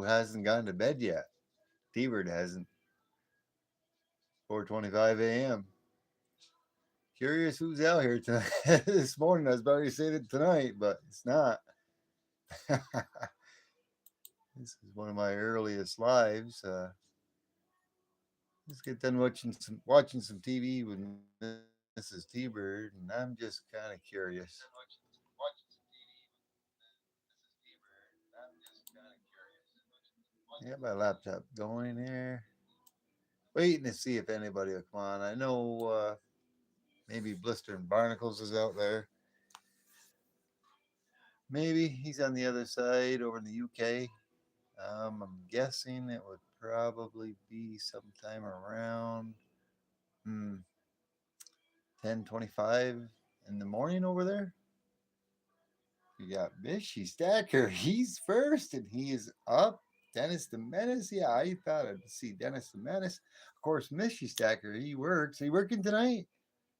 hasn't gone to bed yet. T-Bird hasn't. 4:25 a.m. Curious who's out here tonight. This morning. I was about to say it tonight, but it's not. This is one of my earliest lives. Let's get done watching some TV with Mrs. T-Bird, and I'm just kind of curious. I got my laptop going here, waiting to see if anybody will come on. I know maybe Blister and Barnacles is out there. Maybe he's on the other side over in the UK. I'm guessing it would probably be sometime around hmm, 10:25 in the morning over there. You got Mishy Stacker. He's first and he is up. Dennis the Menace. Yeah, I thought I'd see Dennis the Menace. Of course, Mishy Stacker. He works. Are you working tonight?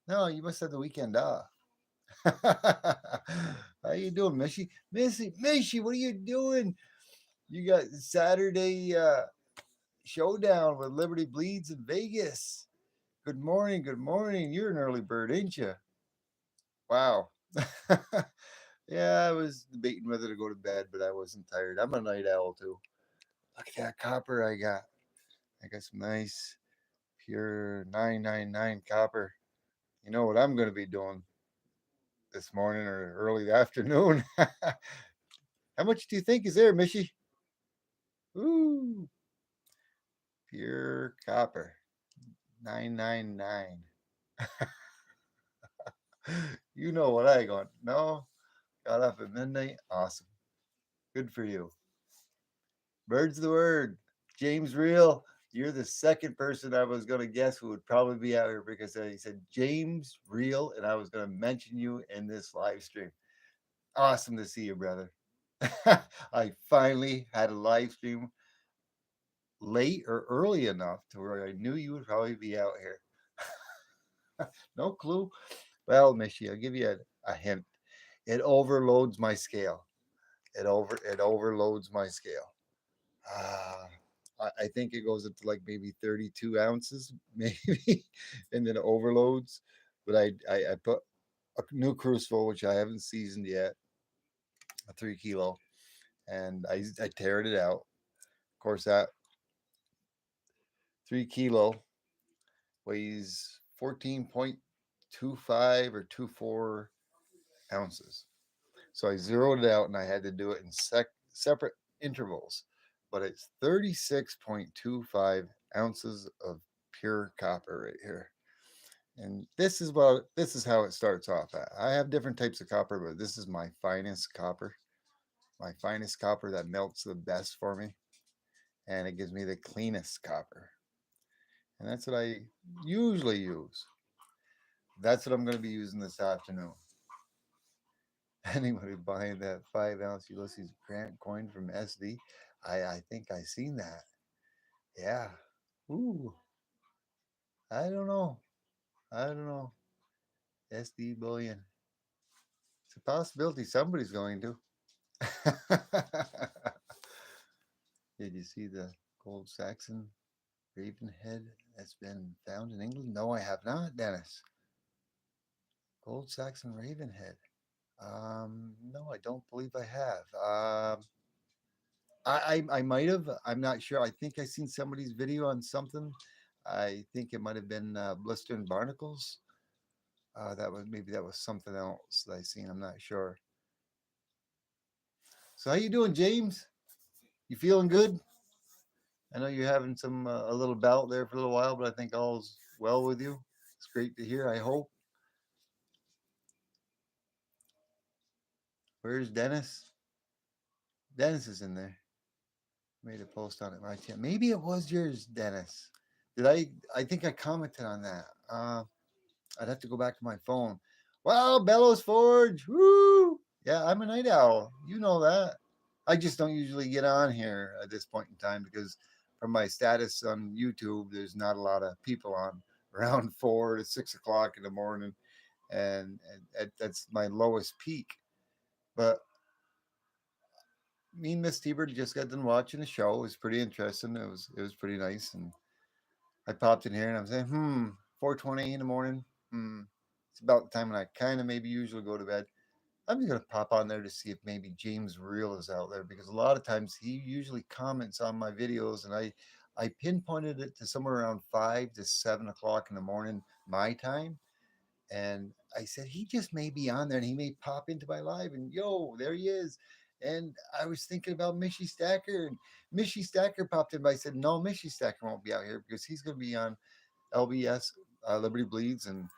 No, you must have the weekend off. How you doing, Mishy? Mishy, what are you doing? You got Saturday showdown with Liberty Bleeds in Vegas. Good morning. Good morning. You're an early bird, ain't you? Wow. Yeah, I was debating whether to go to bed, but I wasn't tired. I'm a night owl too. Look at that copper I got. I got some nice pure 999 copper. You know what I'm going to be doing this morning or early afternoon? How much do you think is there, Mishy? Ooh, pure copper 999. You know what I got? No, got up at midnight. Awesome. Good for you. Bird's the word. James Real, you're the second person I was going to guess who would probably be out here because he said James Real, and I was going to mention you in this live stream. Awesome to see you, brother. I finally had a live stream late or early enough to where I knew you would probably be out here. No clue. Well, Mishy, I'll give you a hint. It overloads my scale. It overloads my scale. Uh, I think it goes up to like maybe 32 ounces, maybe, and then it overloads. But I put a new crucible, which I haven't seasoned yet, a 3 kilo, and I teared it out. Of course, that 3 kilo weighs 14.25 or 24 ounces. So I zeroed it out and I had to do it in separate intervals. But it's 36.25 ounces of pure copper right here. And this is how it starts off at. I have different types of copper, but this is my finest copper. My finest copper that melts the best for me. And it gives me the cleanest copper. And that's what I usually use. That's what I'm going to be using this afternoon. Anybody buying that 5 ounce Ulysses Grant coin from SD? I think I seen that. Yeah. Ooh. I don't know. I don't know. SD bullion. It's a possibility somebody's going to. Did you see the gold Saxon Ravenhead that's been found in England? No, I have not, Dennis. Gold Saxon Ravenhead. No, I don't believe I have. I might have. I'm not sure. I think I seen somebody's video on something. I think it might have been Blister and Barnacles. That was something else that I seen. I'm not sure. So how you doing, James? You feeling good? I know you're having some a little bout there for a little while, but I think all's well with you. It's great to hear. I hope. Where's Dennis? Dennis is in there. Made a post on it. My channel. Maybe it was yours, Dennis. Did I? I think I commented on that. I'd have to go back to my phone. Wow, Bellows Forge. Woo! Yeah, I'm a night owl. You know that. I just don't usually get on here at this point in time because from my status on YouTube, there's not a lot of people on around 4 to 6 o'clock in the morning, and that's my lowest peak. But me and Miss T-Bird just got done watching the show. It was pretty interesting. It was pretty nice. And I popped in here and I'm saying, 4:20 in the morning. It's about the time when I kind of maybe usually go to bed. I'm just gonna pop on there to see if maybe James Real is out there because a lot of times he usually comments on my videos, and I pinpointed it to somewhere around 5 to 7 o'clock in the morning my time, and I said he just may be on there and he may pop into my live, and yo, there he is. And I was thinking about Mishy Stacker, and Mishy Stacker popped in. But I said no, Mishy Stacker won't be out here because he's gonna be on LBS, Liberty Bleeds, and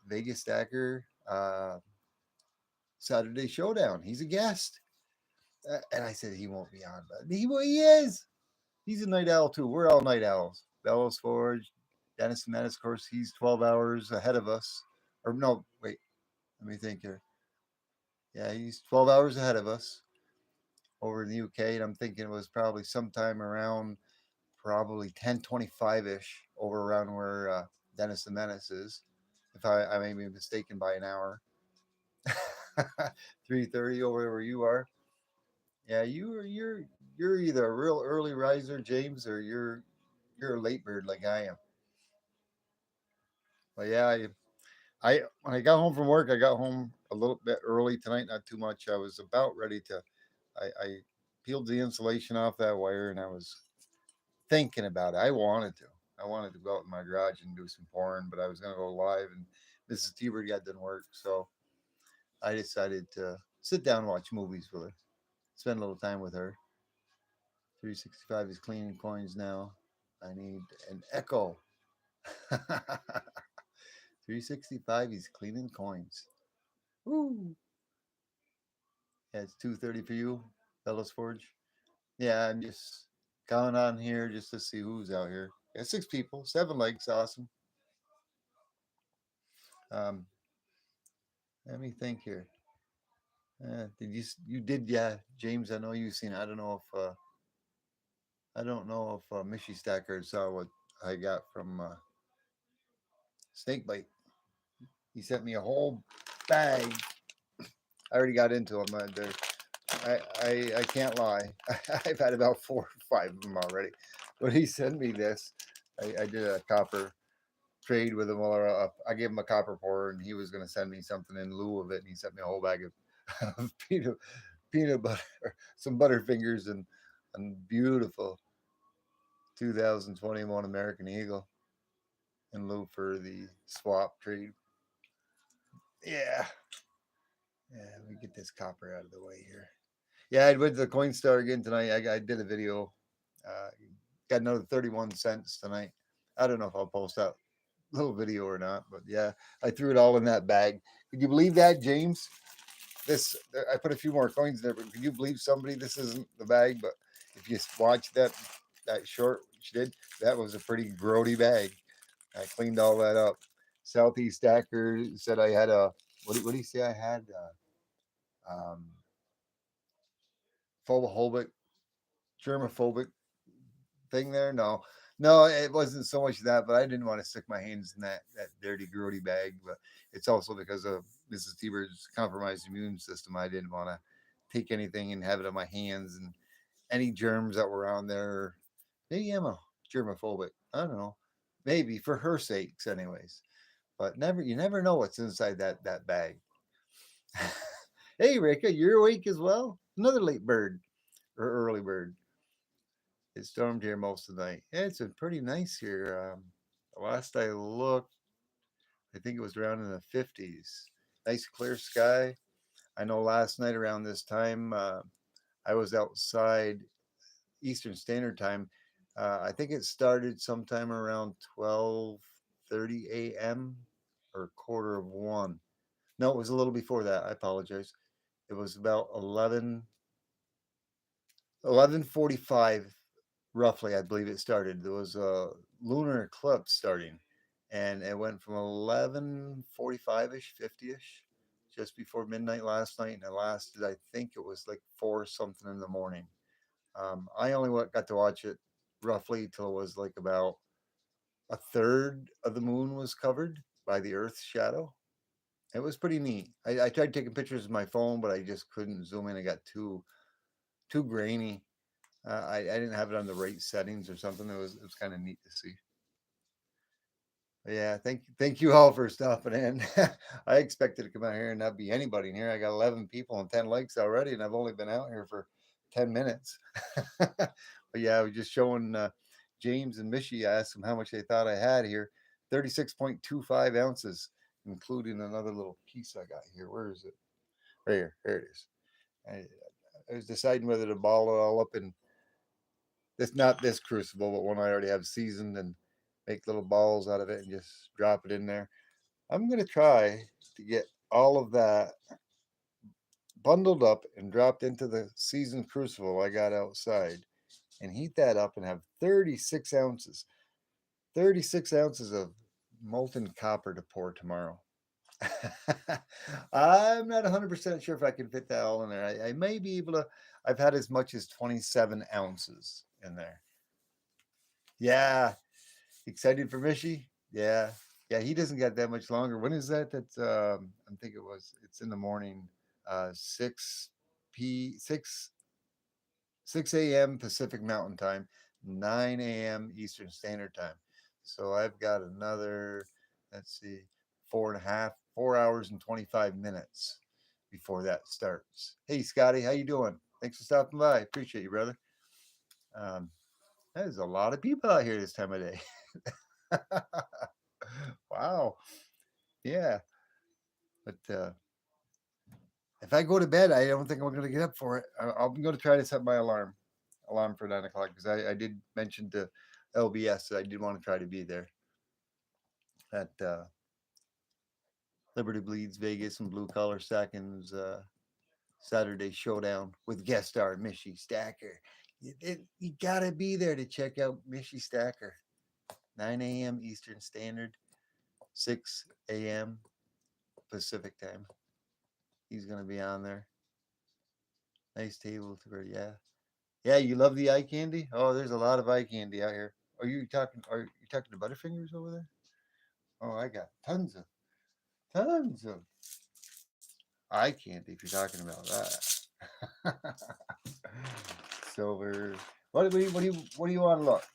Vegas Stacker. Saturday Showdown. He's a guest. And I said he won't be on, but he is. He's a night owl too. We're all night owls. Bellows Forge, Dennis Menace, of course, he's 12 hours ahead of us. Or no, wait, let me think here. Yeah, he's 12 hours ahead of us over in the UK. And I'm thinking it was probably sometime around probably 10:25 ish over around where Dennis the Menace is. If I may be mistaken by an hour. 3:30 over where you are. Yeah, you're either a real early riser, James, or you're a late bird like I am. But yeah, I when I got home from work, I got home a little bit early tonight, not too much. I was about ready to. I peeled the insulation off that wire, and I was thinking about it. I wanted to go out in my garage and do some pouring, but I was gonna go live, and Mrs. T-Bird got done work, so I decided to sit down and watch movies with her, spend a little time with her. 365 is cleaning coins now. I need an echo. 365 is cleaning coins. Woo! Yeah, it's 2:30 for you, Bellows Forge. Yeah, I'm just going on here just to see who's out here. Yeah, 6 people, 7 legs, awesome. Um, Let me think here. You did, yeah, James? I know you've seen. I don't know if Mishy Stacker saw what I got from Snakebite. He sent me a whole bag. I already got into them. I can't lie. I've had about 4 or 5 of them already. But he sent me this. I did a copper trade with him. I gave him a copper pourer, and he was going to send me something in lieu of it. And he sent me a whole bag of peanut butter, some Butterfingers, and beautiful 2021 American Eagle in lieu for the swap trade. Yeah. Yeah, let me get this copper out of the way here. Yeah, I went to the Coinstar again tonight. I did a video. Uh, got another 31 cents tonight. I don't know if I'll post that little video or not, but yeah, I threw it all in that bag. Could you believe that, James? This I put a few more coins there, but could you believe somebody? This isn't the bag, but if you watch that short, which did, that was a pretty grody bag. I cleaned all that up. Southeast Stacker said I had a what do you say I had? Phobic, germophobic thing there. No, no, it wasn't so much that, but I didn't want to stick my hands in that dirty, grody bag. But it's also because of Mrs. T-Bird's compromised immune system. I didn't want to take anything and have it on my hands and any germs that were on there. Maybe I'm a germophobic. I don't know. Maybe for her sakes, anyways. But you never know what's inside that bag. Hey, Rika, you're awake as well. Another late bird or early bird. It stormed here most of the night. Yeah, it's been pretty nice here. Last I looked, I think it was around in the 50s. Nice clear sky. I know last night around this time, I was outside Eastern Standard Time. I think it started sometime around 12:30 a.m. or quarter of one. No, it was a little before that. I apologize. It was about 11:45 roughly, I believe it started. There was a lunar eclipse starting, and it went from 11:45 ish, 50 ish, just before midnight last night, and it lasted. I think it was like 4 something in the morning. I only got to watch it roughly till it was like about a third of the moon was covered by the Earth's shadow. It was pretty neat. I tried taking pictures with my phone, but I just couldn't zoom in. I got too too grainy. I didn't have it on the right settings or something. It was kind of neat to see. But yeah, thank you all for stopping in. I expected to come out here and not be anybody in here. I got 11 people and 10 likes already, and I've only been out here for 10 minutes. But yeah, I was just showing James and Mishy. I asked them how much they thought I had here. 36.25 ounces, including another little piece I got here. Where is it? Right here. There it is. I was deciding whether to ball it all up in this, not this crucible, but one I already have seasoned, and make little balls out of it and just drop it in there. I'm going to try to get all of that bundled up and dropped into the seasoned crucible I got outside and heat that up and have 36 ounces. 36 ounces of molten copper to pour tomorrow. I'm not 100% sure if I can fit that all in there. I may be able to. I've had as much as 27 ounces in there. Yeah. Excited for Mishy? Yeah. Yeah, he doesn't get that much longer. When is that? That's I think it's in the morning, 6 p 6 a.m. Pacific Mountain Time, 9 a.m. Eastern Standard Time. So I've got another, let's see, 4 hours and 25 minutes before that starts. Hey Scotty, how you doing? Thanks for stopping by. Appreciate you, brother. Um, there's a lot of people out here this time of day. Wow. Yeah. But if I go to bed, I don't think I'm going to get up for it. I'm going to try to set my alarm for 9 o'clock, because I did mention to LBS that I did want to try to be there at Liberty Bleeds Vegas and Blue Collar Seconds Saturday Showdown with guest star Mishy Stacker. You got to be there to check out Mishy Stacker. 9 a.m. Eastern Standard, 6 a.m. Pacific time. He's going to be on there. Nice table tour, yeah. Yeah, you love the eye candy? Oh, there's a lot of eye candy out here. Are you talking to Butterfingers over there? Oh, I got tons of eye candy if you're talking about that. Silver. What do you want to look?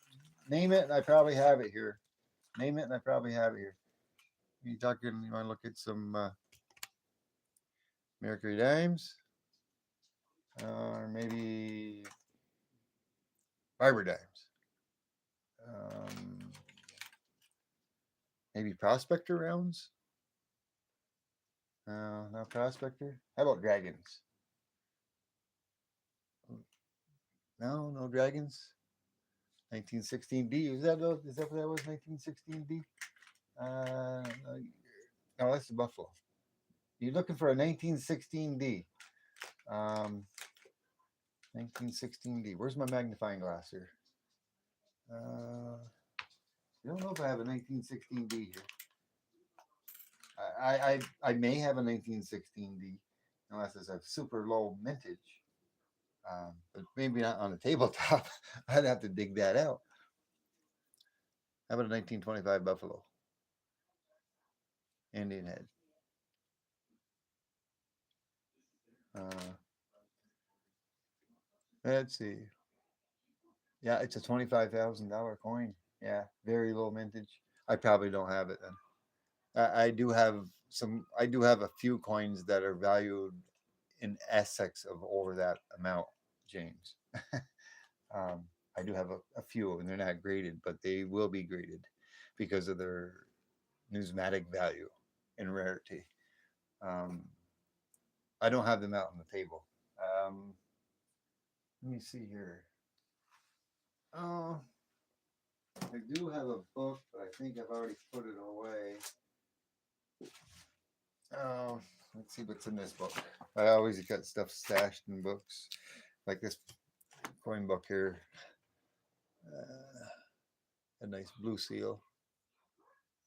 Name it and I probably have it here. Name it and I probably have it here. You want to look at some Mercury Dimes? Or maybe Fiber Dimes. Maybe Prospector rounds? Not Prospector. How about Dragons? No Dragons. 1916D. Is that what that was? 1916D. No, that's the Buffalo. You're looking for a 1916D. 1916D. Where's my magnifying glass here? I don't know if I have a 1916D here. I may have a 1916D, unless it's a super low mintage. But maybe not on the tabletop. I'd have to dig that out. How about a 1925 Buffalo? Indian head. Let's see. Yeah, it's a $25,000 coin. Yeah, very low mintage. I probably don't have it then. I do have some. I do have a few coins that are valued in excess of over that amount, James. I do have a few, and they're not graded, but they will be graded because of their numismatic value and rarity. Um, I don't have them out on the table. Let me see here. Oh, I do have a book, but I think I've already put it away. Oh, let's see what's in this book. I always got stuff stashed in books, like this coin book here. A nice blue seal.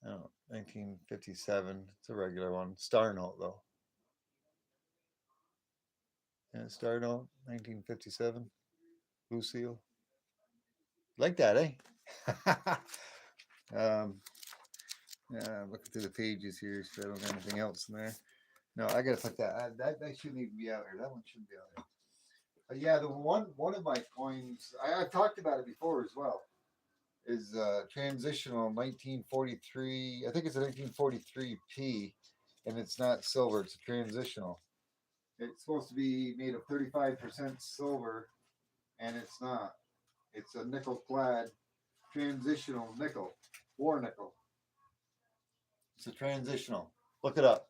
Oh, 1957. It's a regular one. Star note though. Yeah, Star note, 1957. Blue seal. Like that, eh? Looking through the pages here, so I don't have anything else in there. No, I gotta put that. That should need to be out here. That one should be out here. Yeah, the one of my coins, I've talked about it before as well, is transitional 1943. I think it's a 1943 P, and it's not silver. It's a transitional. It's supposed to be made of 35% silver, and it's not. It's a nickel clad transitional nickel, war nickel. It's a transitional. Look it up.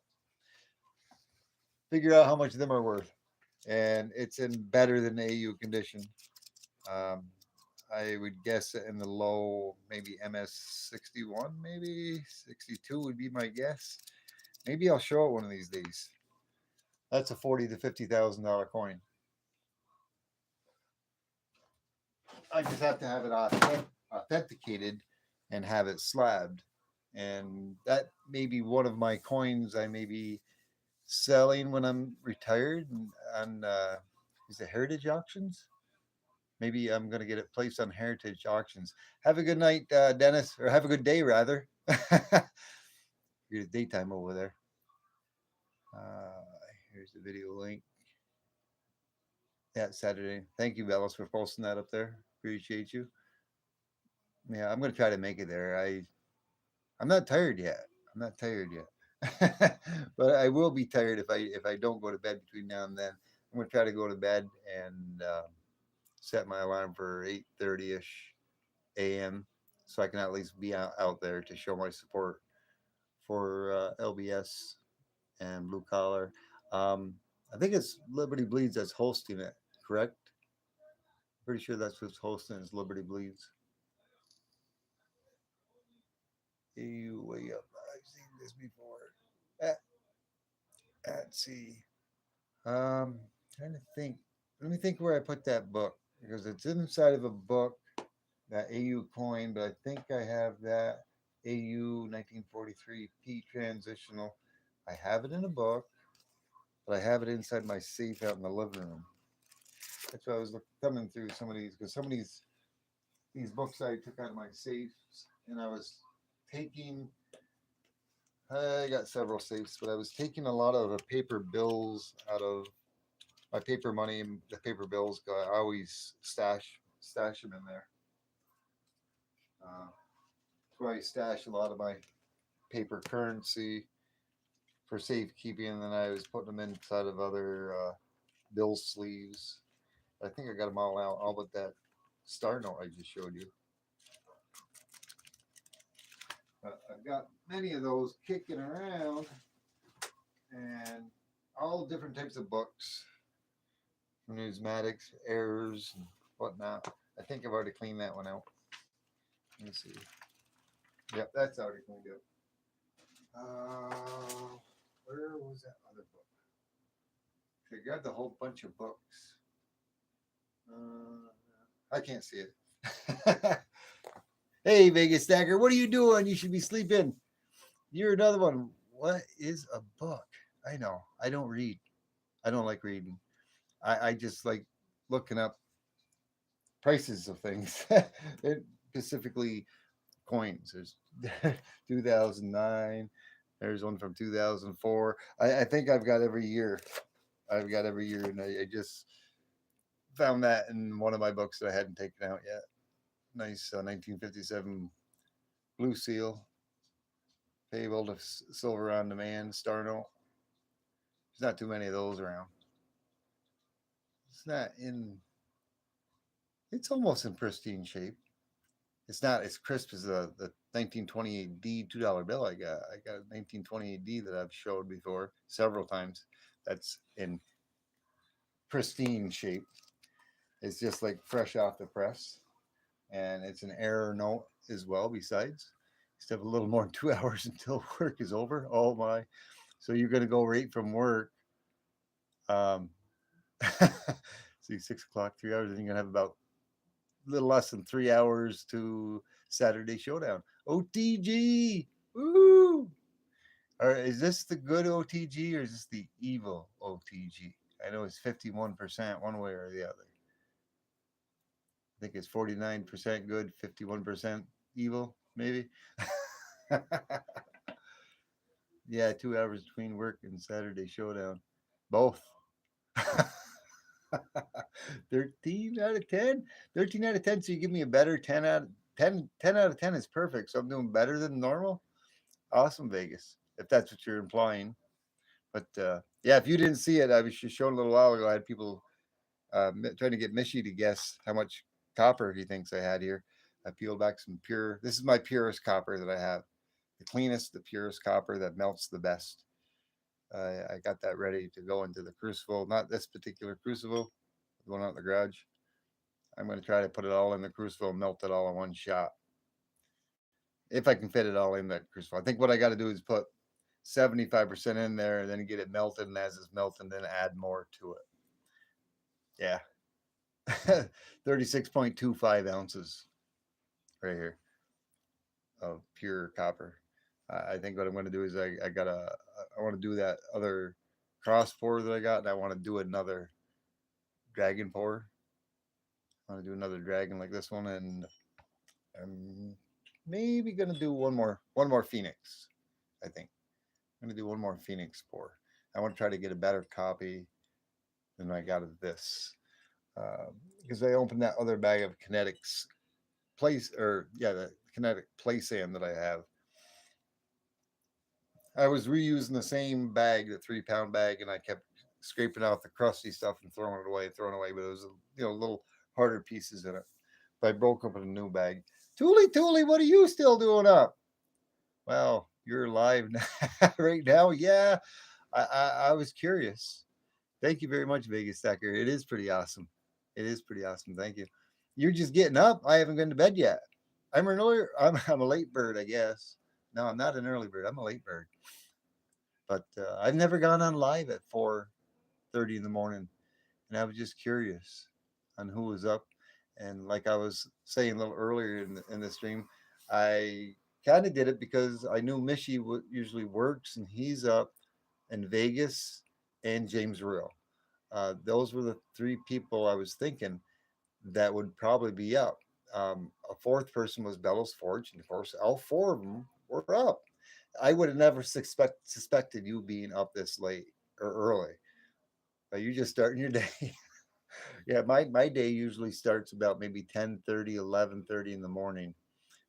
Figure out how much of them are worth, and it's in better than AU condition. Um, I would guess in the low, maybe MS 61, maybe 62 would be my guess. Maybe I'll show it one of these days. That's a 40 to $50,000 coin. I just have to have it authenticated and have it slabbed. And that may be one of my coins I may be selling when I'm retired on is it Heritage Auctions? Maybe I'm gonna get it placed on Heritage Auctions. Have a good night, Dennis, or have a good day rather. You're daytime over there. Uh, Here's the video link. Yeah, Saturday. Thank you, Bellis, for posting that up there. Appreciate you. Yeah, I'm gonna try to make it there. I'm not tired yet. I'm not tired yet. But I will be tired if I don't go to bed between now and then. I'm gonna try to go to bed and set my alarm for 8:30 ish a.m. so I can at least be out there to show my support for LBS and Blue Collar. Um, I think it's Liberty Bleeds that's hosting it, correct? Pretty sure that's what's hosting is Liberty Bleeds. You way up. I've seen this before. Uh, Let's see. Trying to think. Let me think where I put that book because it's inside of a book, that AU coin, but I think I have that AU 1943 P transitional. I have it in a book, but I have it inside my safe out in the living room. That's why I was thumbing through some of these because some of these books I took out of my safes, and I was taking. I got several safes, but I was taking a lot of the paper bills out of my paper money. The paper bills, I always stash them in there. That's where I stash a lot of my paper currency for safekeeping, and then I was putting them inside of other bill sleeves. I think I got them all out, all but that star note I just showed you. I've got many of those kicking around, and all different types of books, numismatics, errors, and whatnot. I think I've already cleaned that one out. Let me see. Yep, that's already cleaned up. Where was that other book? I grabbed a whole bunch of books. I can't see it. Hey, Vegas Stacker, what are you doing? You should be sleeping. You're another one. What is a book? I know. I don't read. I don't like reading. I just like looking up prices of things, and specifically coins. There's 2009. There's one from 2004. I think I've got every year. I've got every year, and I just found that in one of my books that I hadn't taken out yet. Nice 1957 Blue Seal, payable to silver on demand, Star Note. There's not too many of those around. It's not in. It's almost in pristine shape. It's not as crisp as the 1928D $2 bill I got. I got a 1928D that I've showed before several times. That's in pristine shape. It's just like fresh off the press, and it's an error note as well. Besides, you have a little more than 2 hours until work is over. Oh my! So you're going to go right from work. Um, see, 6 o'clock, 3 hours, and you're going to have about a little less than 3 hours to Saturday Showdown. OTG! Woo! Or is this the good OTG or is this the evil OTG? I know it's 51% one way or the other. I think it's 49% good, 51% evil, maybe. Yeah, 2 hours between work and Saturday Showdown. Both. 13 out of 10. 13 out of 10. So you give me a better 10 out of 10. 10 out of 10 is perfect. So I'm doing better than normal. Awesome, Vegas, if that's what you're implying. But yeah, if you didn't see it, I was just showing a little while ago. I had people trying to get Mishy to guess how much copper he thinks I had here. I peeled back some pure. This is my purest copper that I have. The cleanest, the purest copper that melts the best. I got that ready to go into the crucible. Not this particular crucible, the one out in the garage. I'm going to try to put it all in the crucible and melt it all in one shot. If I can fit it all in that crucible. I think what I got to do is put 75% in there and then get it melted. And as it's melting, then add more to it. Yeah. 36.25 ounces right here of pure copper. I think what I'm going to do is I want to do that other cross pour that I got, and I want to do another dragon pour. I want to do another dragon like this one, and I'm maybe going to do one more phoenix. I think I'm going to do one more phoenix pour. I want to try to get a better copy than I got of this because I opened that other bag of kinetics place or yeah the kinetic play sand that I have. I was reusing the same bag, the 3 pound bag, and I kept scraping out the crusty stuff and throwing it away. But it was little harder pieces in it. But I broke up in a new bag. Toolie, what are you still doing up? Well, you're live right now. Yeah, I was curious. Thank you very much, Vegas Stacker. It is pretty awesome. It is pretty awesome. Thank you. You're just getting up. I haven't been to bed yet. I'm an earlier. I'm a late bird, I guess. No, I'm not an early bird. I'm a late bird. But I've never gone on live at 4:30 in the morning, and I was just curious on who was up. And like I was saying a little earlier in the stream, I kind of did it because I knew Mishy usually works, and he's up in Vegas, and James Real. Those were the three people I was thinking that would probably be up. A fourth person was Bellows Forge, and of course, all four of them were up. I would have never suspected you being up this late or early. But you just starting your day. Yeah, my day usually starts about maybe 10:30, 11:30 in the morning.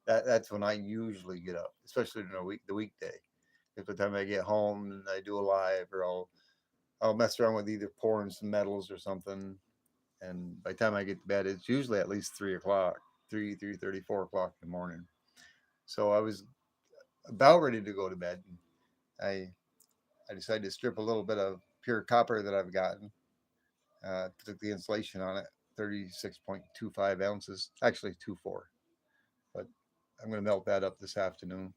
That's when I usually get up, especially during the weekday. If by the time I get home and I do a live, or I'll mess around with either pouring some metals or something. And by the time I get to bed, it's usually at least 3 o'clock, 3:30, 4 o'clock in the morning. So I was about ready to go to bed. I I decided to strip a little bit of pure copper that I've gotten. Took the insulation on it, 36.25 ounces, actually 2.4. But I'm going to melt that up this afternoon.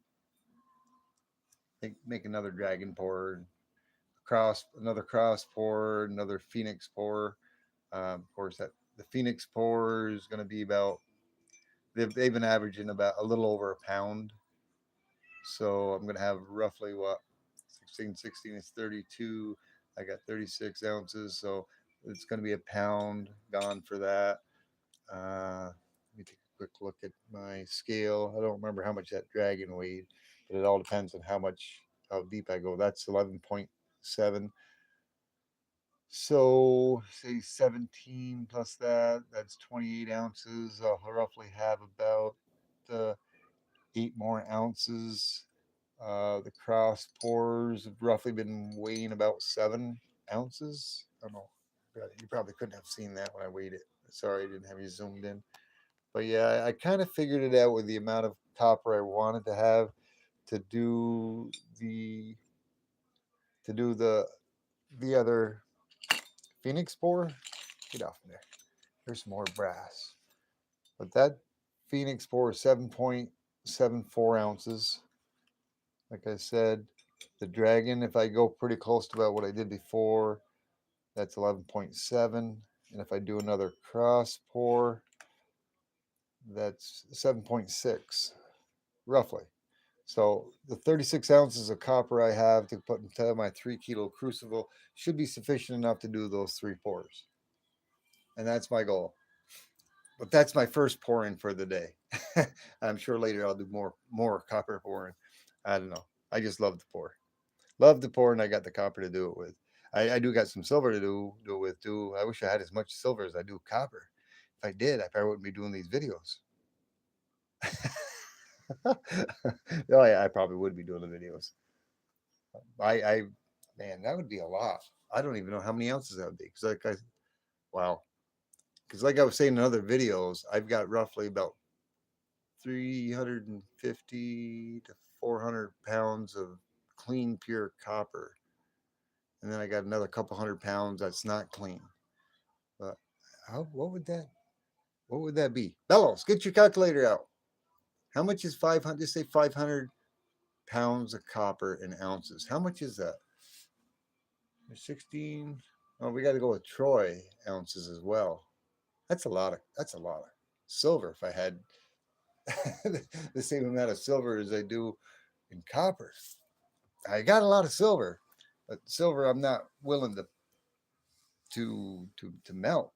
Make another dragon pour, another cross pour, another phoenix pour. Of course, that the phoenix pour is going to be about. They've been averaging about a little over a pound. So I'm going to have roughly what 16 is 32. I got 36 ounces, so it's going to be a pound gone for that. Let me take a quick look at my scale. I don't remember how much that dragon weighed, but it all depends on how deep I go. That's 11.7. So say 17 plus that, that's 28 ounces. I'll roughly have about uh, 8 more ounces. The cross pours have roughly been weighing about 7 ounces. I don't know. You probably couldn't have seen that when I weighed it. Sorry, I didn't have you zoomed in. But yeah, I kind of figured it out with the amount of copper I wanted to have to do the to do the other Phoenix pour. Get off there. There's some more brass. But that Phoenix pour is 7.74 ounces. Like I said, the Dragon, if I go pretty close to about what I did before, that's 11.7. And if I do another cross pour, that's 7.6, roughly. So the 36 ounces of copper I have to put into my 3 kilo crucible should be sufficient enough to do those 3 pours. And that's my goal. But that's my first pouring for the day. I'm sure later I'll do more copper pouring. I don't know. I just love to pour. Love to pour, and I got the copper to do it with. I do got some silver to do it with too. I wish I had as much silver as I do copper. If I did, I probably wouldn't be doing these videos. Oh yeah, I probably would be doing the videos. I man, that would be a lot. I don't even know how many ounces that would be. Cause wow. Cause like I was saying in other videos, I've got roughly about 350 to 400 pounds of clean, pure copper. And then I got another couple hundred pounds that's not clean. But what would that be? Bellows, get your calculator out. How much is 500? Just say 500 pounds of copper in ounces. How much is that? 16. Oh, we got to go with Troy ounces as well. That's a lot of silver. If I had the same amount of silver as I do in copper, I got a lot of silver, but silver I'm not willing to melt.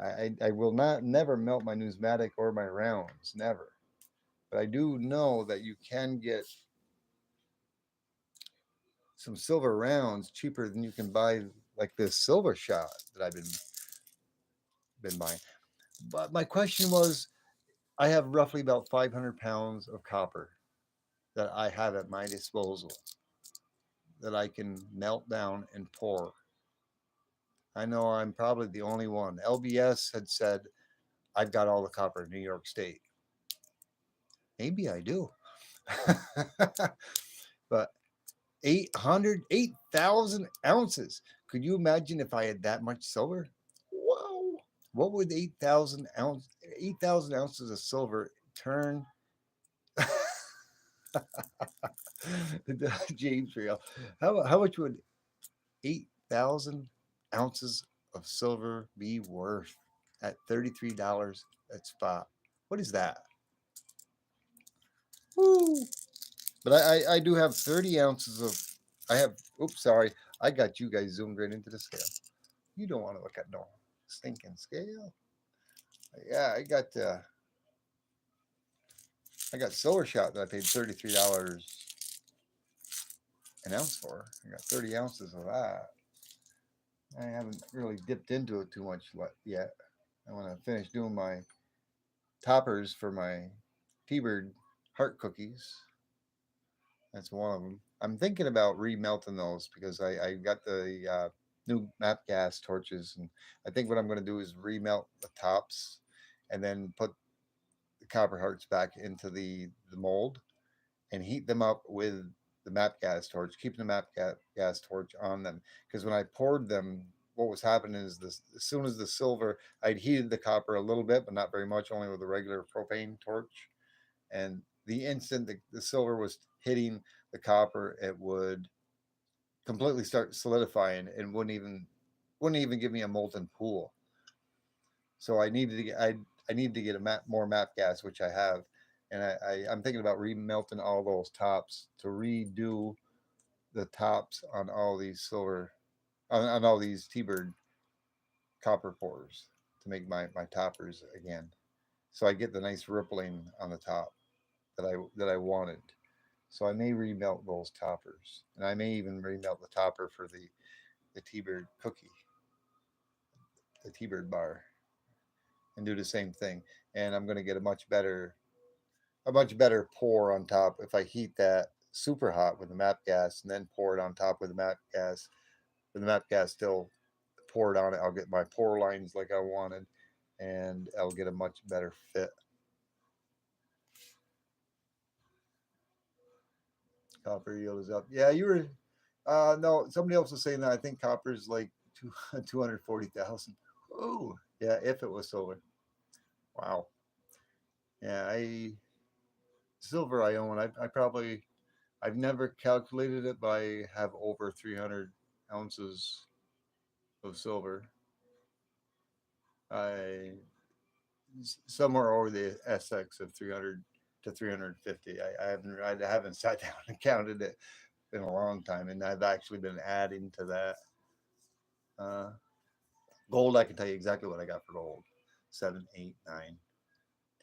I will not never melt my numismatic or my rounds, never. But I do know that you can get some silver rounds cheaper than you can buy like this silver shot that I've been buying. But my question was, I have roughly about 500 pounds of copper that I have at my disposal that I can melt down and pour. I know I'm probably the only one. LBS had said I've got all the copper in New York State. Maybe I do. But 8,000 ounces. Could you imagine if I had that much silver? Whoa. What would 8,000 ounces of silver turn James Real? How much would 8,000 ounces of silver be worth at $33 at spot? What is that? Woo. But I do have 30 ounces of. I have. Oops, sorry. I got you guys zoomed right into the scale. You don't want to look at no stinking scale. Yeah, I got silver shot that I paid $33 an ounce for. I got 30 ounces of that. I haven't really dipped into it too much yet. I want to finish doing my toppers for my T-Bird heart cookies. That's one of them. I'm thinking about remelting those because I got the new map gas torches, and I think what I'm going to do is remelt the tops and then put the copper hearts back into the mold and heat them up with the map gas torch, keeping the gas torch on them. Because when I poured them, what was happening is this: as soon as the silver, I'd heated the copper a little bit, but not very much, only with a regular propane torch. And the instant the silver was hitting the copper, it would completely start solidifying and wouldn't even give me a molten pool. So I need to get more map gas, which I have, and I'm thinking about remelting all those tops to redo the tops on all these silver on all these T-Bird copper cores to make my toppers again. So I get the nice rippling on the top that I wanted. So I may remelt those toppers, and I may even remelt the topper for the T-Bird cookie, the T-Bird bar, and do the same thing. And I'm going to get a much better pour on top if I heat that super hot with the map gas and then pour it on top with the map gas. With the map gas still poured on it, I'll get my pour lines like I wanted, and I'll get a much better fit. Copper yield is up. Yeah, you were. No, somebody else was saying that. I think copper is like 240,000. Oh, yeah, if it was silver. Wow. Yeah, silver I own. I've never calculated it, but I have over 300 ounces of silver. I somewhere over the SX of 300 to 350. I haven't sat down and counted it in a long time, and I've actually been adding to that. Uh, Gold, I can tell you exactly what I got for gold: 7, 8, 9,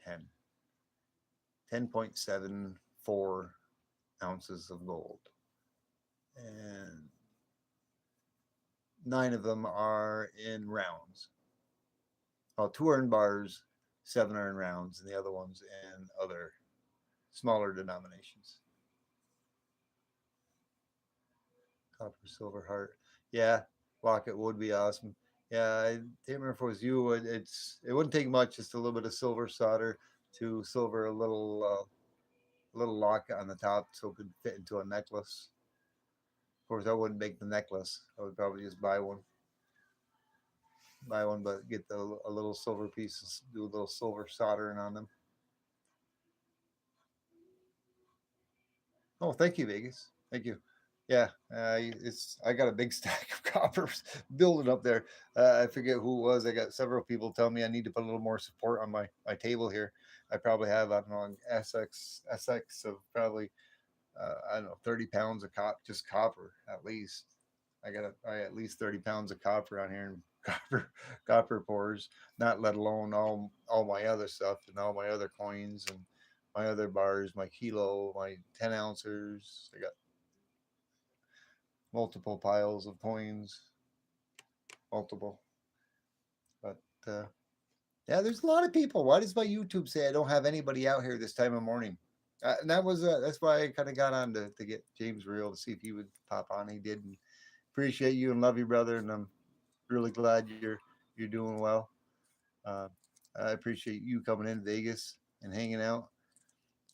10, 10.74 ounces of gold, and 9 of them are in rounds. Well, 2 are in bars, 7 are in rounds, and the other one's in other smaller denominations. Copper, silver, heart. Yeah, locket would be awesome. Yeah, I can't remember if it was you. It wouldn't take much, just a little bit of silver solder to silver a little locket on the top so it could fit into a necklace. Of course, I wouldn't make the necklace. I would probably just buy one, but get a little silver pieces, do a little silver soldering on them. Oh, thank you, Vegas. Thank you. Yeah, I got a big stack of coppers building up there. I forget who it was. I got several people telling me I need to put a little more support on my table here. I probably have, I don't know, an SX of probably I don't know, 30 pounds of just copper at least. I at least 30 pounds of copper on here and copper pores, not let alone all my other stuff and all my other coins and my other bars, my kilo, my 10 ounces. I got multiple piles of coins, multiple. But yeah, there's a lot of people. Why does my YouTube say I don't have anybody out here this time of morning? And that's why I kind of got on to get James Real to see if he would pop on. He did. And appreciate you and love you, brother. And I'm really glad you're doing well. Uh, I appreciate you coming in Vegas and hanging out.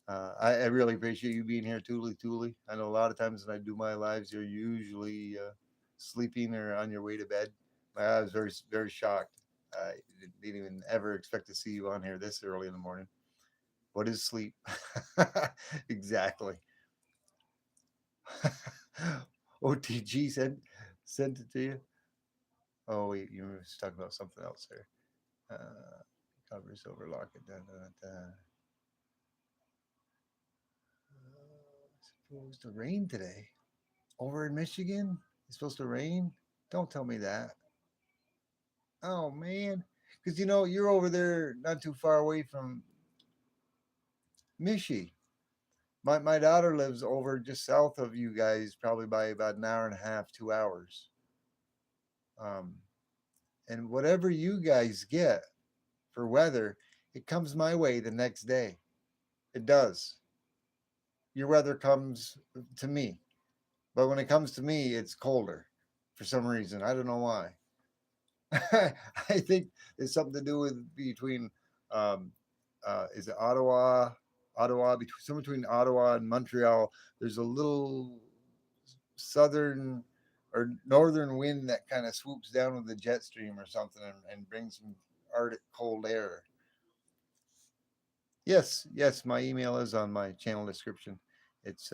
I really appreciate you being here, Tooly. I know a lot of times when I do my lives, you're usually sleeping or on your way to bed. I was very shocked. I didn't even ever expect to see you on here this early in the morning. What is sleep? Exactly. OTG sent it to you. Oh wait, you were talking about something else there. Covers overlock it. It's supposed to rain today. Over in Michigan, it's supposed to rain. Don't tell me that. Oh man, because you're over there, not too far away from Michi. My daughter lives over just south of you guys, probably by about an hour and a half, 2 hours. Um, and whatever you guys get for weather, it comes my way the next day. It does. Your weather comes to me, but when it comes to me, it's colder for some reason. I don't know why. I think it's something to do with between um, is it Ottawa, between somewhere between Ottawa and Montreal. There's a little southern or northern wind that kind of swoops down with the jet stream or something and brings some Arctic cold air. Yes, my email is on my channel description. It's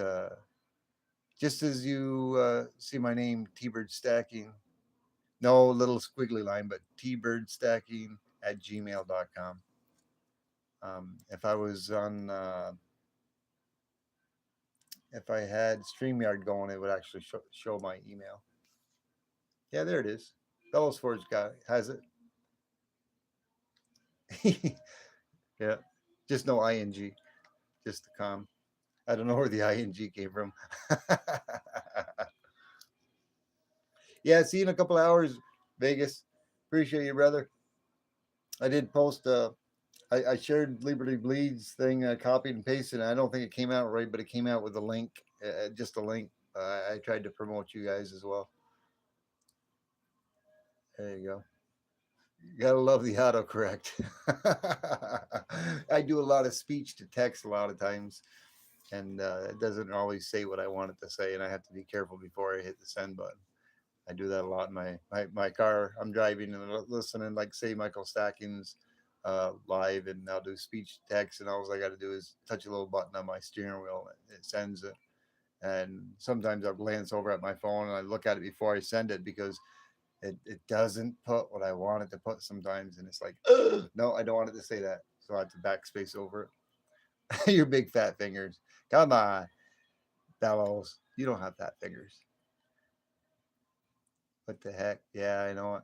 just as you see my name, T-Bird Stacking. No little squiggly line, but tbirdstacking at gmail.com. If I was on, if I had StreamYard going, it would actually show my email. Yeah, there it is. Bellows Forge has it. Yeah, just no ing, just the com. I don't know where the ing came from. Yeah, see you in a couple of hours, Vegas. Appreciate you, brother. I did post. I shared Liberty Bleeds thing, copied and pasted. And I don't think it came out right, but it came out with a link, just a link. I tried to promote you guys as well. There you go. You gotta love the autocorrect. I do a lot of speech to text a lot of times, and it doesn't always say what I want it to say, and I have to be careful before I hit the send button. I do that a lot in my car. I'm driving and listening, like say Michael Stackings live, and I'll do speech to text, and all I got to do is touch a little button on my steering wheel, and it sends it. And sometimes I'll glance over at my phone and I look at it before I send it because it doesn't put what I want it to put sometimes, and it's like, no, I don't want it to say that, so I have to backspace over it. Your big fat fingers, come on, Bellows, you don't have fat fingers. What the heck? Yeah, I know it.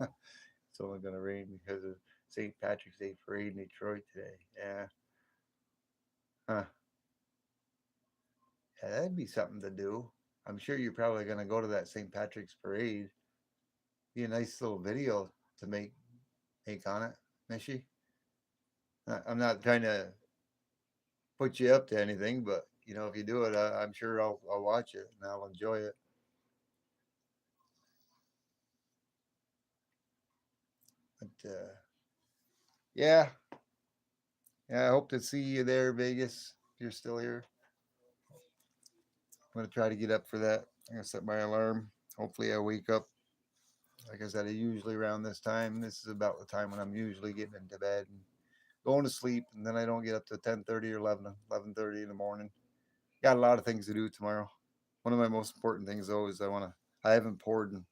It's only going to rain because of St. Patrick's Day parade in Detroit today. Yeah. Huh. Yeah, that'd be something to do. I'm sure you're probably going to go to that St. Patrick's parade. Be a nice little video to make on it, Mishi. I'm not trying to put you up to anything, but you know, if you do it, I'm sure I'll watch it and I'll enjoy it. But yeah, yeah, I hope to see you there, Vegas. If you're still here, I'm gonna try to get up for that. I'm gonna set my alarm. Hopefully, I wake up. Like I said, usually around this time. This is about the time when I'm usually getting into bed and going to sleep, and then I don't get up to 10:30 or 11:30 in the morning. Got a lot of things to do tomorrow. One of my most important things though is I haven't poured in,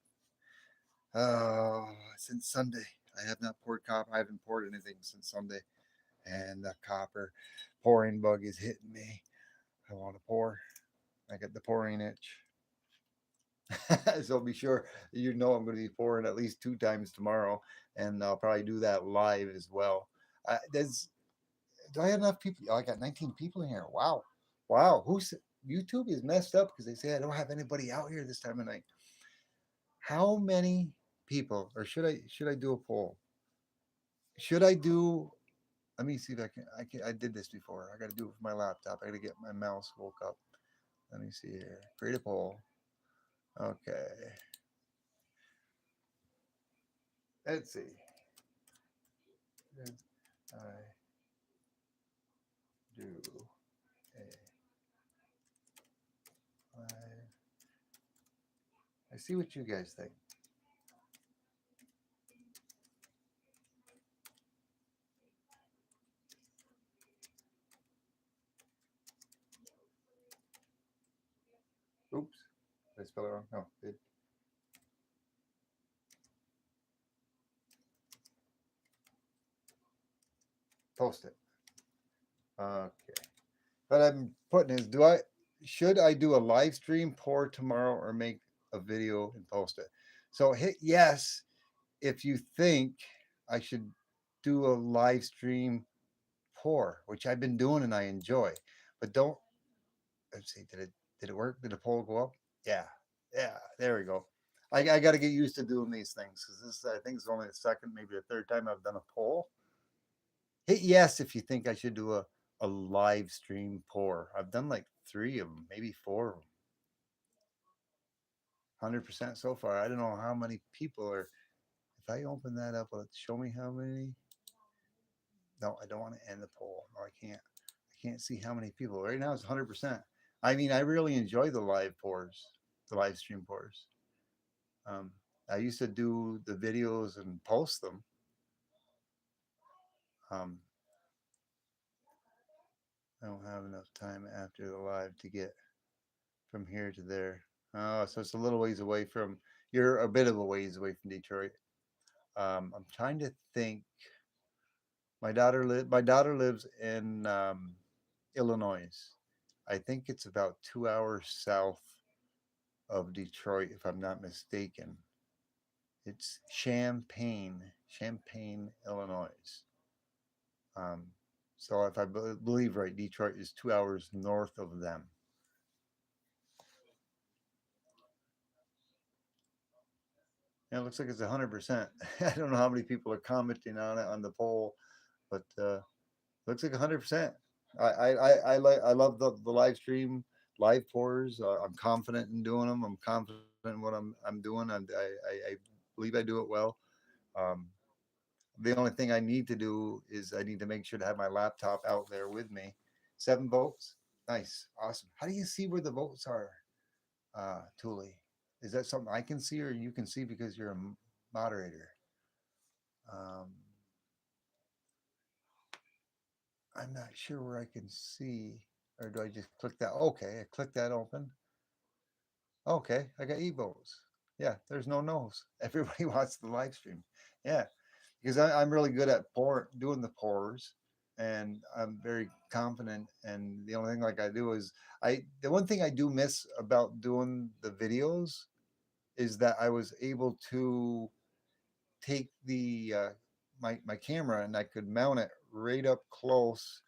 since Sunday. I have not poured copper. I haven't poured anything since Sunday, and the copper pouring bug is hitting me. I want to pour. I get the pouring itch. So be sure you know I'm going to be pouring at least 2 times tomorrow, and I'll probably do that live as well. There's Do I have enough people? Oh, I got 19 people in here. Wow, wow. Who's YouTube is messed up because they say I don't have anybody out here this time of night. How many people, or should I do a poll? Should I do? Let me see if I can. I did this before. I got to do it with my laptop. I got to get my mouse woke up. Let me see here. Create a poll. Okay. Let's see. Should I do a live? I see what you guys think. Oops. Did I spell it wrong? No. Post it. Okay. What I'm putting is, should I do a live stream pour tomorrow or make a video and post it? So hit yes if you think I should do a live stream pour, which I've been doing and I enjoy. But don't let's see, did it work? Did the poll go up? Yeah. Yeah, there we go. I got to get used to doing these things because this I think is only the second, maybe the third time I've done a poll. Hit yes if you think I should do a live stream pour. I've done like 3 of them, maybe 4 of them. 100% so far. I don't know how many people are. If I open that up, will it show me how many? No, I don't want to end the poll. No, I can't. I can't see how many people. Right now it's 100%. I mean, I really enjoy the live pours, the live stream pours. Um, I used to do the videos and post them. Um, I don't have enough time after the live to get from here to there. Oh, so it's a little ways away from. You're a bit of a ways away from Detroit. I'm trying to think. My daughter lives in Illinois. I think it's about 2 hours south of Detroit, if I'm not mistaken. It's Champaign, Illinois. Um, so if I believe right, Detroit is 2 hours north of them. Yeah, it looks like it's 100%. I don't know how many people are commenting on it on the poll, but looks like 100%. I love the live stream live pours. I'm confident in doing them. I'm confident in what I'm doing. I believe I do it well. Um, the only thing I need to do is I need to make sure to have my laptop out there with me. 7 votes, nice, awesome. How do you see where the votes are, Thule? Is that something I can see or you can see because you're a moderator? Um, I'm not sure where I can see, or do I just click that? Okay, I click that open. Okay, I got e-votes. Yeah, there's no no's. Everybody watched the live stream. Yeah, because I'm really good at doing the pours, and I'm very confident. And the only thing like I do is the one thing I do miss about doing the videos is that I was able to take my camera and I could mount it right up close,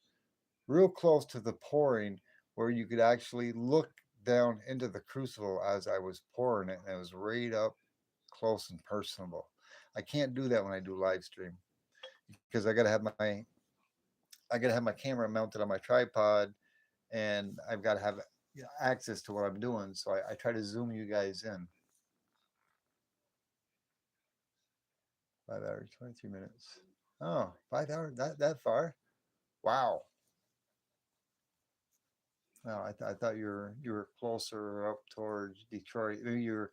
real close to the pouring, where you could actually look down into the crucible as I was pouring it, and it was right up close and personable. I can't do that when I do live stream because I gotta have my camera mounted on my tripod, and I've got to have access to what I'm doing. So I try to zoom you guys in. 5 hours, 23 minutes. Oh, 5 hours, that far? Wow. No, I thought you were closer up towards Detroit. Maybe you're.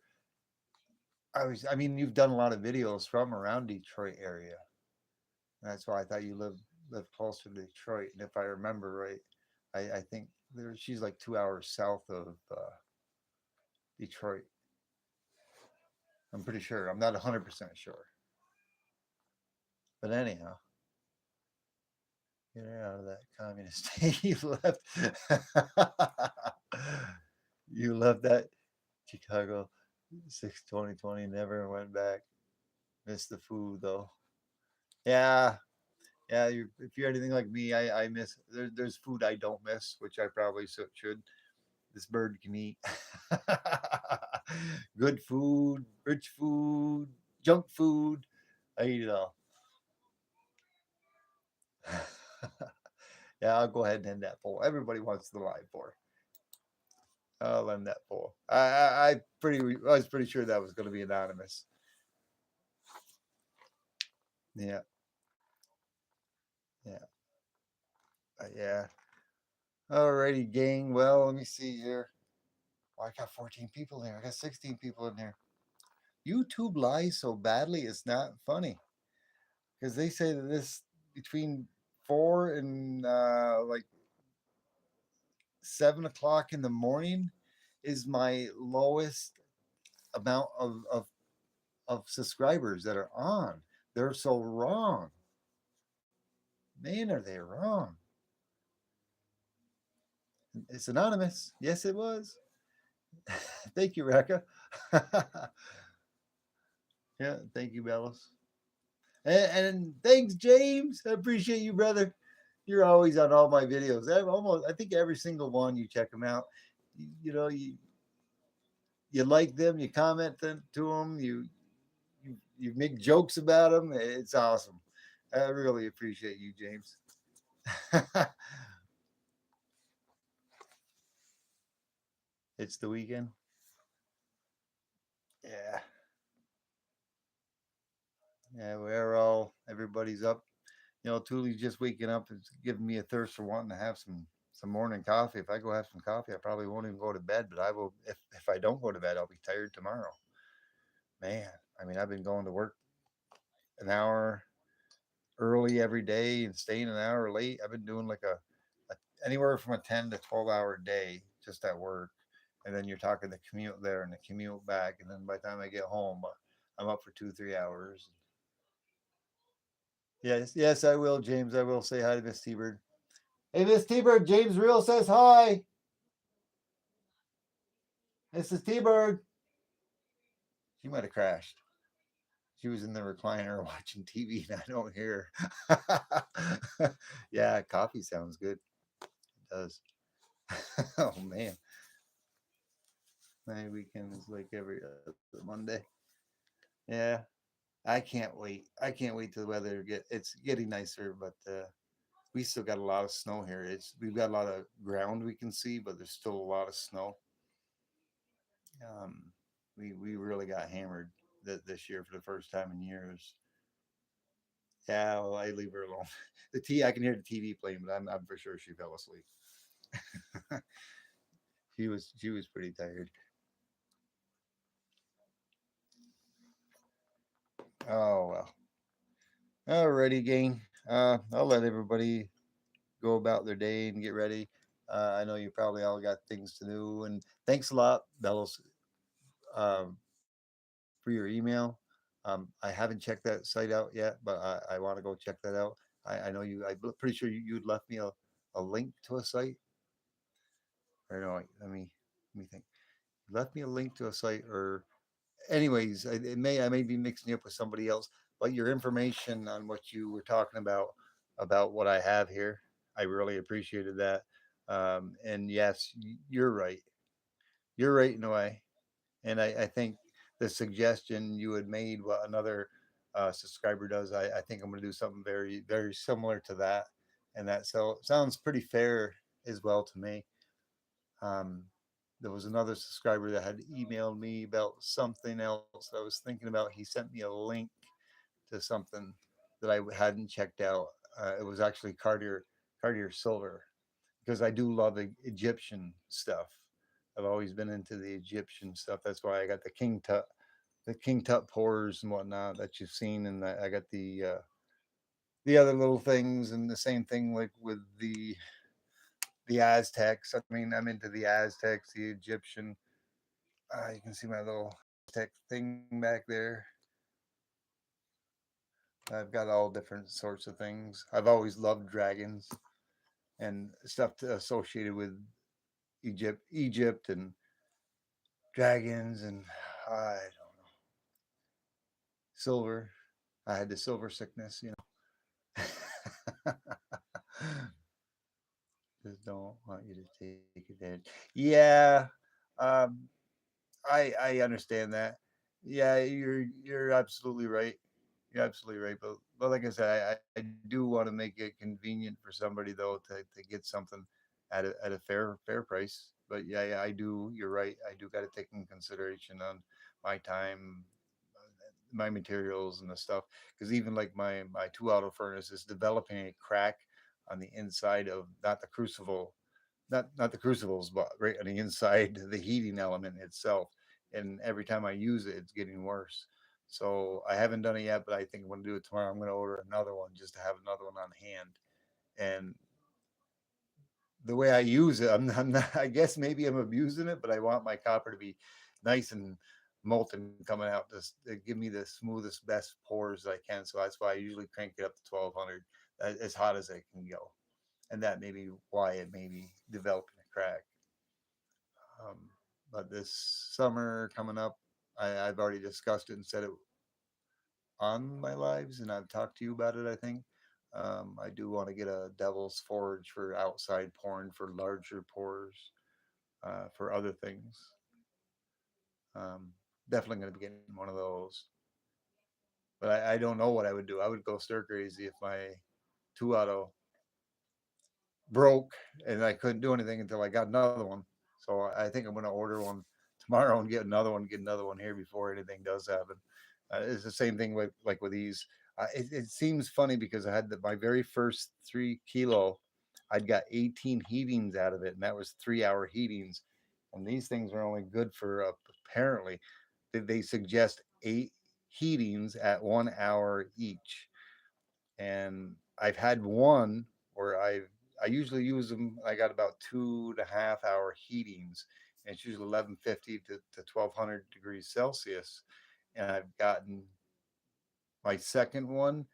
I was. I mean, you've done a lot of videos from around Detroit area. That's why I thought you lived closer to Detroit. And if I remember right, I think she's like 2 hours south of Detroit. I'm pretty sure. I'm not 100% sure. But anyhow, get out of that communist state. You left. You left that Chicago 6/20/20. Never went back. Missed the food though. Yeah, yeah. If you're anything like me, I miss. There's food I don't miss, which I probably should. This bird can eat. Good food, rich food, junk food. I eat it all. Yeah, I'll go ahead and end that poll. Everybody wants the live for. I'll end that poll. I was pretty sure that was going to be anonymous. Yeah, yeah, yeah. Alrighty, gang. Well, let me see here. Oh, I got 14 people there. I got 16 people in there. YouTube lies so badly, it's not funny because they say that this between 4 and like 7 o'clock in the morning is my lowest amount of subscribers that are on. They're so wrong. Man, are they wrong? It's anonymous. Yes, it was. Thank you, Rekka. Yeah, thank you, Bellos. And thanks, James. I appreciate you, brother. You're always on all my videos. I think every single one you check them out. You know, you like them, you comment to them, you make jokes about them. It's awesome. I really appreciate you, James. It's the weekend. Yeah, yeah. Everybody's up. You know, Thule's just waking up. It's giving me a thirst for wanting to have some morning coffee. If I go have some coffee, I probably won't even go to bed. But I will. If I don't go to bed, I'll be tired tomorrow. Man, I mean, I've been going to work an hour early every day and staying an hour late. I've been doing like a anywhere from a 10 to 12 hour day just at work, and then you're talking the commute there and the commute back, and then by the time I get home, I'm up for 2 3 hours. Yes, yes, I will, James. I will say hi to Miss T-Bird. Hey, Miss T-Bird, James Real says hi. Mrs. T-Bird. She might have crashed. She was in the recliner watching TV, and I don't hear her. Yeah, coffee sounds good. It does. Oh man, my weekend is like every other Monday. Yeah, I can't wait. I can't wait till the weather get. It's getting nicer, but we still got a lot of snow here. We've got a lot of ground we can see, but there's still a lot of snow. Um, we really got hammered this year for the first time in years. Yeah, well, I leave her alone. I can hear the TV playing, but I'm for sure she fell asleep. She was pretty tired. Oh well. Alrighty, gang. I'll let everybody go about their day and get ready. I know you probably all got things to do, and thanks a lot, Bellows, um, for your email. I haven't checked that site out yet, but I want to go check that out. I know you. I'm pretty sure you'd left me a link to a site. Or no, let me think. You left me a link to a site, or anyways, I may be mixing you up with somebody else. But your information on what you were talking about what I have here, I really appreciated that. And yes, you're right. you're right in a way. And I think the suggestion you had made, what another subscriber does, I think I'm going to do something very, very similar to that. And that sounds pretty fair as well to me. Um, there was another subscriber that had emailed me about something else I was thinking about. He sent me a link to something that I hadn't checked out. It was actually Cartier Silver, because I do love Egyptian stuff. I've always been into the Egyptian stuff. That's why I got the King Tut pores and whatnot that you've seen, and I got the other little things, and the same thing like with the Aztecs. I mean, I'm into the Aztecs, the Egyptian. You can see my little tech thing back there. I've got all different sorts of things. I've always loved dragons and stuff associated with Egypt and dragons, and I don't know, silver. I had the silver sickness, you know. Just don't want you to take it in. Yeah, um, I understand that. Yeah, you're absolutely right. You're absolutely right. But like I said, I do want to make it convenient for somebody though to get something at a fair price. But yeah, I do. You're right. I do got to take in consideration on my time, my materials and the stuff. Because even like my 2 auto furnace is developing a crack on the inside of not the crucible, not the crucibles, but right on the inside, the heating element itself. And every time I use it, it's getting worse. So I haven't done it yet, but I think I'm going to do it tomorrow. I'm going to order another one just to have another one on hand. And the way I use it, I'm not. I guess maybe I'm abusing it, but I want my copper to be nice and molten coming out to give me the smoothest, best pours I can. So that's why I usually crank it up to 1200, as hot as I can go. And that may be why it may be developing a crack. Um, but this summer coming up, I've already discussed it and said it on my lives, and I've talked to you about it. I think I do want to get a Devil's Forge for outside pouring, for larger pours, for other things. Um, Definitely going to be getting one of those. But I don't know what I would do. I would go stir crazy if my 2 auto broke and I couldn't do anything until I got another one. So I think I'm going to order one tomorrow and get another one here before anything does happen. It's the same thing with like with these. It seems funny because I had my very first 3 kilo. I'd got 18 heatings out of it, and that was 3 hour heatings. And these things are only good for apparently they suggest 8 heatings at 1 hour each. And I've had one where I usually use them. I got about 2.5 hour heatings, and it's usually 1150 to 1200 degrees Celsius. And I've gotten my second one.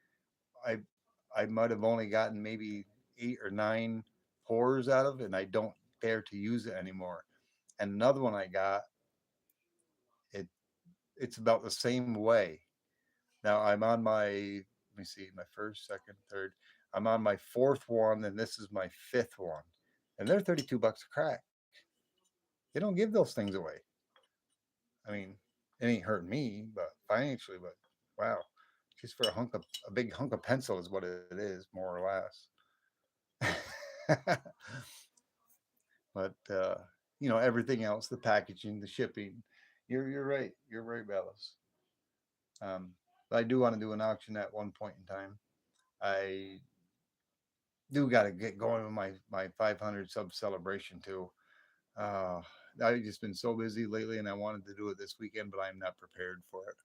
I I might have only gotten maybe 8 or 9 pours out of it, and I don't dare to use it anymore. And another one I got, it it's about the same way. Now I'm on my, let me see, my first, second, third. I'm on my fourth one, and this is my fifth one, and they're $32 a crack. They don't give those things away. I mean, it ain't hurting me, but financially, but wow, just for a big hunk of pencil is what it is, more or less. But everything else, the packaging, the shipping. You're right. You're right, Bellis. But I do want to do an auction at one point in time. I do got to get going with my 500 sub celebration too. Uh, I've just been so busy lately, and I wanted to do it this weekend, but I'm not prepared for it.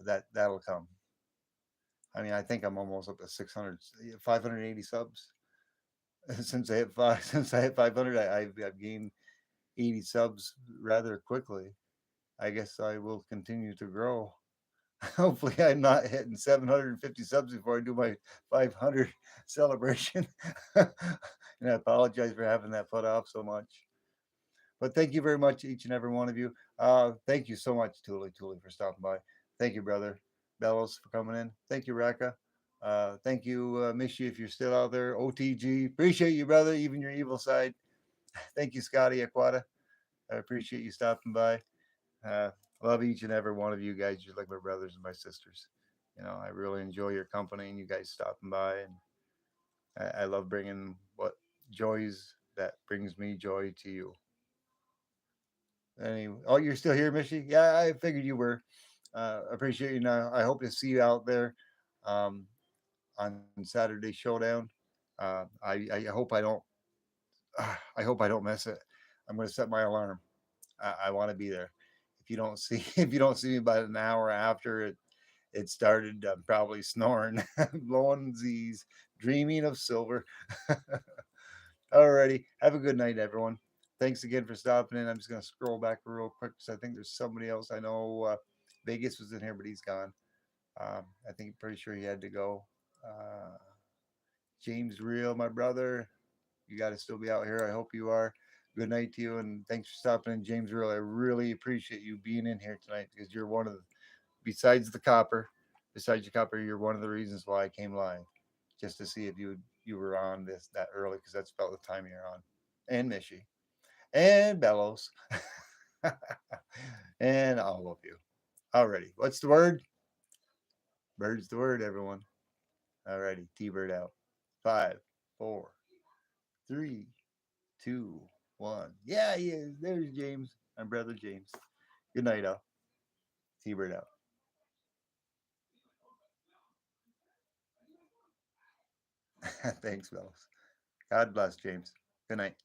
But that'll come. I mean, I think I'm almost up to 600, 580 subs since I hit five. Since I hit 500, I've gained 80 subs rather quickly. I guess I will continue to grow. Hopefully, I'm not hitting 750 subs before I do my 500 celebration. And I apologize for having that put off so much. But thank you very much, each and every one of you. Thank you so much, Tuli, for stopping by. Thank you, brother Bellows, for coming in. Thank you, Raka. Thank you, Mishi, if you're still out there. OTG, appreciate you, brother, even your evil side. Thank you, Scotty Aquata. I appreciate you stopping by. Uh, love each and every one of you guys. You're like my brothers and my sisters. You know, I really enjoy your company and you guys stopping by, and I love bringing what joys that brings me joy to you. Anyway, oh, you're still here, Mishy? Yeah, I figured you were. Appreciate you now. I hope to see you out there um, on Saturday Showdown. I hope I don't. I hope I don't miss it. I'm going to set my alarm. I want to be there. If you don't see if you don't see me by an hour after it started, I'm probably snoring, blowing Z's, dreaming of silver. Alrighty, have a good night, everyone. Thanks again for stopping in. I'm just gonna scroll back real quick because I think there's somebody else. I know Vegas was in here, but he's gone. I think pretty sure he had to go. Uh, James Real, my brother, you got to still be out here. I hope you are. Good night to you, and thanks for stopping in, James Real. I really appreciate you being in here tonight because you're one of the, besides the copper, besides the copper, you're one of the reasons why I came live, just to see if you were on this that early because that's about the time you're on, and Mishy, and Bellows, and all of you. Alrighty, what's the word? Bird's the word, everyone. Alrighty, T Bird out. Five, four, three, two, one. Yeah, he is. There's James, my brother James. Good night, all. T Bird out. Thanks, Bellows. God bless, James. Good night.